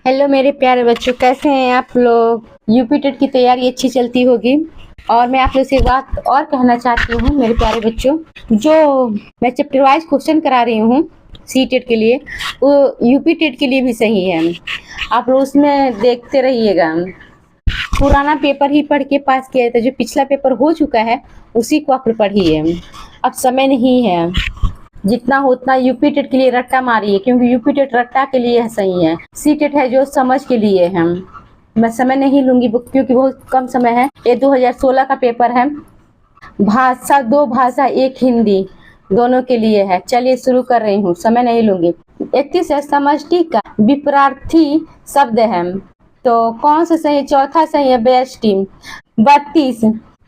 Hello मेरे प्यारे बच्चों, कैसे हैं आप लोग। यूपी टेट की तैयारी अच्छी चलती होगी। और मैं आप लोग से एक बात और कहना चाहती हूँ मेरे प्यारे बच्चों, जो मैं चैप्टर वाइज क्वेश्चन करा रही हूँ सी टेट के लिए, वो यूपी टेट के लिए भी सही है। आप लोग उसमें देखते रहिएगा। पुराना पेपर ही पढ़ के पास किया था, जो पिछला पेपर हो चुका है उसी को आप लोग पढ़िए। अब समय नहीं है, जितना हो उतना यूपी टेट के लिए रट्टा मारिए, क्योंकि यूपी टेट रट्टा के लिए सही है। सी टेट है जो समझ के लिए है। मैं समय नहीं लूंगी क्योंकि बहुत कम समय है। ये 2016 का पेपर है। भाषा 2 भाषा 1 हिंदी दोनों के लिए है। चलिए शुरू कर रही हूँ, समय नहीं लूंगी। 31 है समष्टि का विपरार्थी शब्द है, तो कौन सा सही। चौथा सही है बेष्टि। 32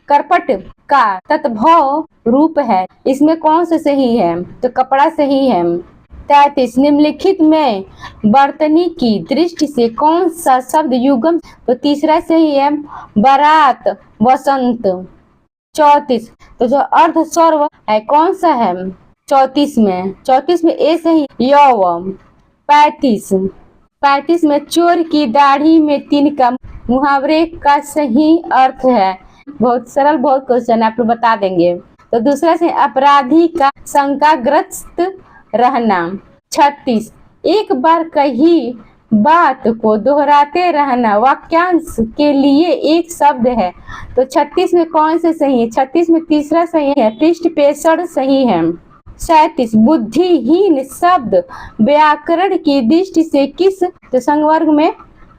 करपट का तत्भव रूप है, इसमें कौन सा सही है। तो कपड़ा सही है। 33 निम्नलिखित में बर्तनी की दृष्टि से कौन सा शब्द युग्म। तो तीसरा सही है बारात वसंत। 34 तो जो अर्ध स्वर है कौन सा है। 34 में ए सही यौव। 35 में चोर की दाढ़ी में 3 का मुहावरे का सही अर्थ है। बहुत सरल, बहुत क्वेश्चन आप लोग बता देंगे। तो दूसरा से अपराधी का शंकाग्रस्त रहना। 36 एक बार कही बात को दोहराते रहना वाक्यांश के लिए एक शब्द है। तो 36 में कौन से सही है। 36 में तीसरा सही है पृष्ठपेषण सही है। 37 बुद्धिहीन शब्द व्याकरण की दृष्टि से किस तो संवर्ग में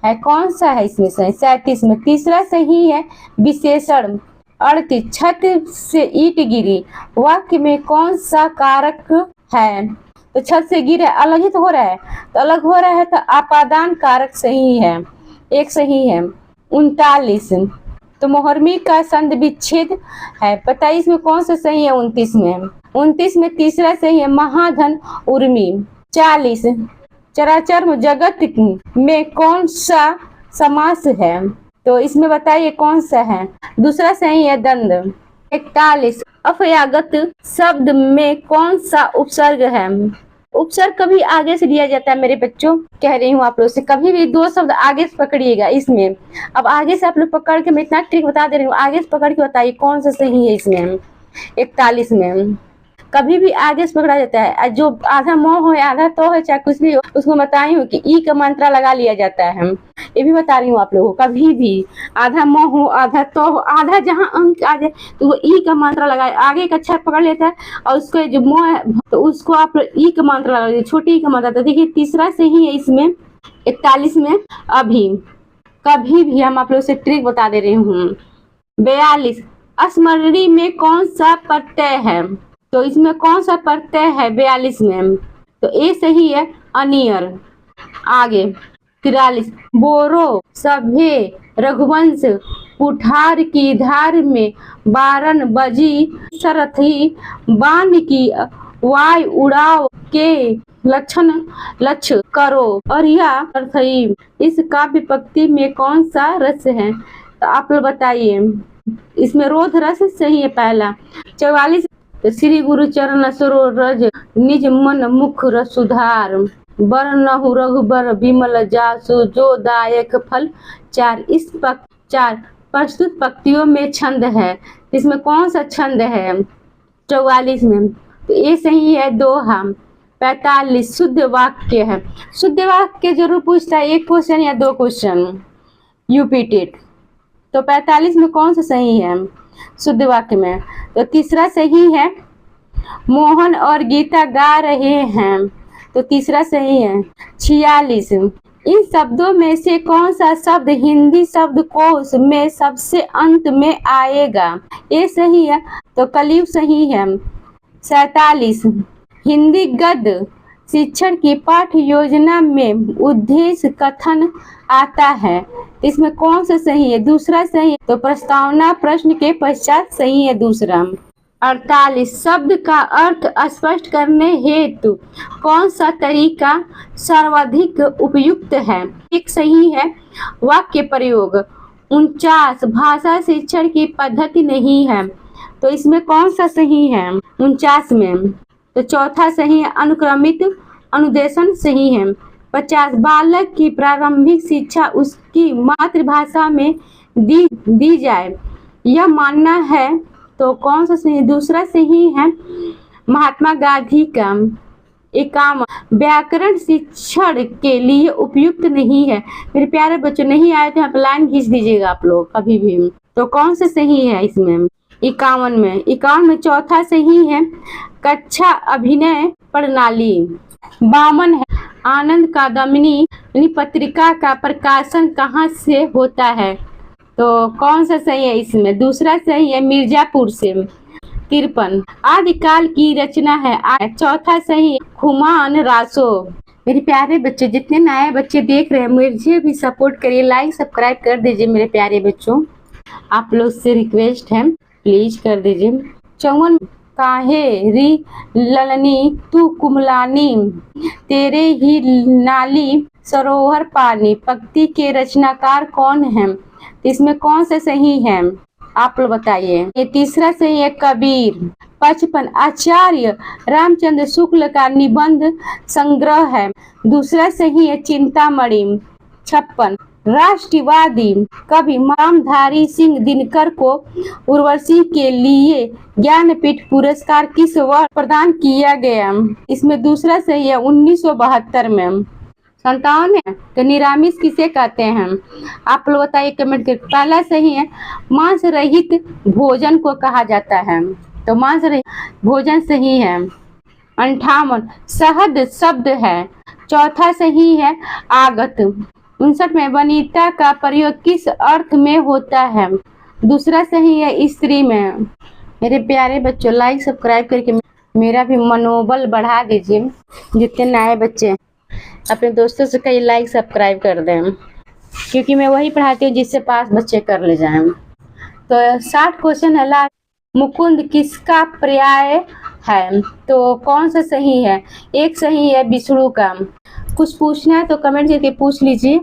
है, कौन सा है इसमें सही। 37 में तीसरा सही है विशेषण। 38 छत से ईंट गिरी वाक्य में कौन सा कारक है। तो छत से गिरे अलग ही तो हो रहा है, तो अलग हो रहा है तो आपादान कारक सही है, एक सही है। 39 तो मोहर्मी का संध विच्छेद है। 25 में कौन सा सही है। 29 में तीसरा सही है महाधन उर्मी। 40 चराचर जगत में कौन सा समास है। तो इसमें बताइए कौन सा है। दूसरा सही है दंड। 41 अफयागत शब्द में कौन सा उपसर्ग है। उपसर्ग कभी आगे से दिया जाता है मेरे बच्चों, कह रही हूँ आप लोग से, कभी भी 2 शब्द आगे से पकड़िएगा इसमें। अब आगे से आप लोग पकड़ के, मैं इतना ट्रिक बता दे रही हूँ, आगे से पकड़ के बताइए कौन सा सही है इसमें। 41 में कभी भी आगे से पकड़ा जाता है, जो आधा मोह हो आधा तो है, चाहे कुछ भी हो, उसको बताई हूँ कि ई का मात्रा लगा लिया जाता है। ये भी बता रही हूँ आप लोगों को, कभी भी आधा मोह हो आधा तो हो, आधा जहाँ अंक आ जाए तो वो ई का मात्रा लगाए, आगे का अक्षर पकड़ लेता है और उसको जो मोह है तो उसको आप ई का मात्रा लगा, छोटी ई का मात्रा। तो देखिए तीसरा सही है इसमें 41 में अभी। कभी भी हम आप लोग से ट्रिक बता दे रही हूँ। 42 स्मरणी में कौन सा प्रत्यय है। तो इसमें कौन सा प्रत्यय है 42 में। तो ए सही है अनियर। आगे 43 बोरो सभ्य रघुवंश कुठार की धार में बारन बजी सरथी बाण की वाय उड़ाव के लक्ष्य करो और यह अर्थई। इस काव्य पंक्ति में कौन सा रस है। तो आप लोग बताइए। इसमें रोध रस सही है पहला। 44 श्री गुरु चरण सरोरज निज मन मुख रसुधार बरनहु रघुबर विमल जासु जो दायक फल 4। इस 4 प्रस्तुत पंक्तियों में छंद है, इसमें कौन सा छंद है। 44 में तो ये सही है दोहा। 45 शुद्ध वाक्य है। शुद्ध वाक्य जरूर पूछता है, 1 क्वेश्चन या 2 क्वेश्चन यूपी टेट। तो 45 में कौन सा सही है शुद्ध वाक्य में। तो तीसरा सही है मोहन और गीता गा रहे हैं। तो तीसरा सही है। 46 इन शब्दों में से कौन सा शब्द हिंदी शब्दकोश में सबसे अंत में आएगा। ये सही है तो कलयुग सही है। 47 हिंदी गद्य शिक्षण की पाठ्य योजना में उद्देश्य कथन आता है, इसमें कौन सा सही है। दूसरा सही है तो प्रस्तावना प्रश्न के पश्चात सही है दूसरा। 48 शब्द का अर्थ स्पष्ट करने हेतु कौन सा तरीका सर्वाधिक उपयुक्त है। एक सही है वाक्य प्रयोग। 49 भाषा शिक्षण की पद्धति नहीं है। तो इसमें कौन सा सही है 49 में। तो चौथा सही है अनुक्रमित अनुदेशन सही है। 50 बालक की प्रारंभिक शिक्षा उसकी मातृभाषा में दी जाए, यह मानना है। तो कौन सा सही? दूसरा सही है महात्मा गांधी का। 51 व्याकरण शिक्षण के लिए उपयुक्त नहीं है। मेरे प्यारे बच्चों, नहीं आए तो यहाँ पे लाइन खींच दीजिएगा आप लोग कभी भी। तो कौन सा सही है इसमें? 51 में चौथा सही है कक्षा अभिनय प्रणाली। 52 है आनंद कादम्बिनी पत्रिका का प्रकाशन कहाँ से होता है? तो कौन सा सही है इसमें? दूसरा सही है मिर्जापुर से। 53 आदिकाल की रचना है। चौथा सही है खुमान रासो। मेरे प्यारे बच्चे, जितने नए बच्चे देख रहे हैं मुझे भी सपोर्ट करिए, लाइक सब्सक्राइब कर दीजिए। मेरे प्यारे बच्चों, आप लोग से रिक्वेस्ट है, प्लीज कर दीजिए। 54 काहे री ललनी तू कुमलानी, तेरे ही नाली सरोवर पानी, पंक्ति के रचनाकार कौन है? इसमें कौन सा सही है आप लोग बताइए। ये तीसरा सही है कबीर। 55 आचार्य रामचंद्र शुक्ल का निबंध संग्रह है। दूसरा सही है चिंतामणि। 56 राष्ट्रवादी कवि रामधारी सिंह दिनकर को उर्वशी के लिए ज्ञानपीठ पुरस्कार किस वर्ष प्रदान किया गया? इसमें दूसरा सही है 1972 में। 57 है तो निरामिष किसे कहते हैं? आप लोग बताइए कमेंट करके। पहला सही है मांस रहित भोजन को कहा जाता है, तो मांस रहित भोजन सही है। 58 शहद शब्द है। चौथा सही है आगत। 59 में वनिता का प्रयोग किस अर्थ में होता है? दूसरा सही है स्त्री में। मेरे प्यारे बच्चों, लाइक सब्सक्राइब करके मेरा भी मनोबल बढ़ा दीजिए। जितने नए बच्चे अपने दोस्तों से कई लाइक सब्सक्राइब कर दें, क्योंकि मैं वही पढ़ाती हूँ जिससे पास बच्चे कर ले जाएं। तो 60 क्वेश्चन है। मुकुंद किसका पर्याय है? तो कौन सा सही है? एक सही है विष्णु का। कुछ पूछना है तो कमेंट करके पूछ लीजिए।